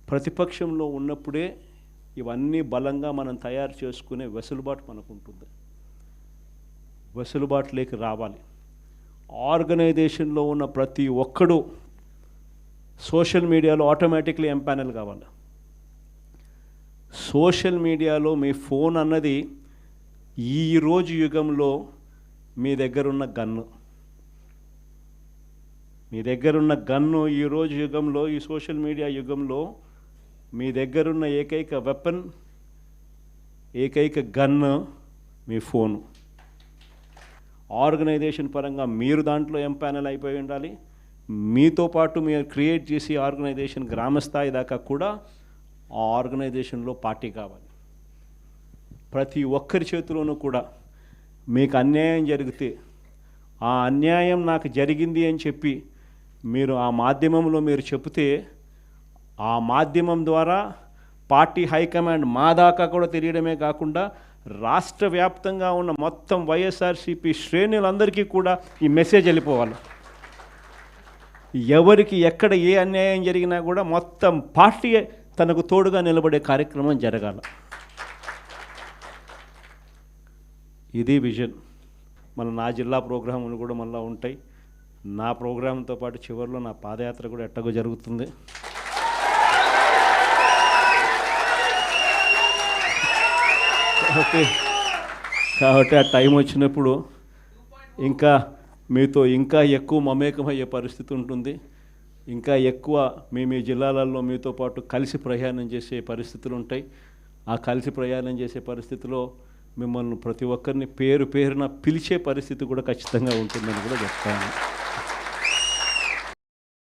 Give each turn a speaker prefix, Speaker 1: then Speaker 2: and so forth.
Speaker 1: ప్రతిపక్షంలో ఉన్నప్పుడే ఇవన్నీ బలంగా మనం తయారు చేసుకునే వెసులుబాటు మనకు ఉంటుంది. వెసులుబాటులోకి రావాలి. ఆర్గనైజేషన్లో ఉన్న ప్రతి ఒక్కడు సోషల్ మీడియాలో ఆటోమేటిక్లీ ఎంపానల్ కావాలి. సోషల్ మీడియాలో మీ ఫోన్ అన్నది ఈరోజు యుగంలో మీ దగ్గరున్న గన్ను. మీ దగ్గరున్న గన్ను ఈరోజు యుగంలో, ఈ సోషల్ మీడియా యుగంలో మీ దగ్గరున్న ఏకైక వెపన్, ఏకైక గన్ను మీ ఫోను. ఆర్గనైజేషన్ పరంగా మీరు దాంట్లో ఎంపానల్ అయిపోయి ఉండాలి. మీతో పాటు మీరు క్రియేట్ చేసి ఆర్గనైజేషన్ గ్రామస్థాయి దాకా కూడా ఆ ఆర్గనైజేషన్లో పార్టీ కావాలి. ప్రతి ఒక్కరి చేతిలోనూ కూడా మీకు అన్యాయం జరిగితే ఆ అన్యాయం నాకు జరిగింది అని చెప్పి మీరు ఆ మాధ్యమంలో మీరు చెబితే ఆ మాధ్యమం ద్వారా పార్టీ హైకమాండ్ మా దాకా కూడా తెలియడమే కాకుండా రాష్ట్ర వ్యాప్తంగా ఉన్న మొత్తం వైఎస్ఆర్సీపీ శ్రేణులందరికీ కూడా ఈ మెసేజ్ వెళ్ళిపోవాలి. ఎవరికి ఎక్కడ ఏ అన్యాయం జరిగినా కూడా మొత్తం పార్టీ తనకు తోడుగా నిలబడే కార్యక్రమం జరగాల. ఇది విజన్. మళ్ళీ నా జిల్లా ప్రోగ్రాములు కూడా మళ్ళీ ఉంటాయి. నా ప్రోగ్రాంతో పాటు చివరిలో నా పాదయాత్ర కూడా ఎట్టగో జరుగుతుంది. కాబట్టి ఆ టైం వచ్చినప్పుడు ఇంకా మీతో ఇంకా ఎక్కువ మమేకమయ్యే పరిస్థితి ఉంటుంది. ఇంకా ఎక్కువ మీ జిల్లాలలో మీతో పాటు కలిసి ప్రయాణం చేసే పరిస్థితులు ఉంటాయి. ఆ కలిసి ప్రయాణం చేసే పరిస్థితిలో మిమ్మల్ని ప్రతి ఒక్కరిని పేరు పేరున పిలిచే పరిస్థితి కూడా ఖచ్చితంగా ఉంటుందని కూడా చెప్తాను.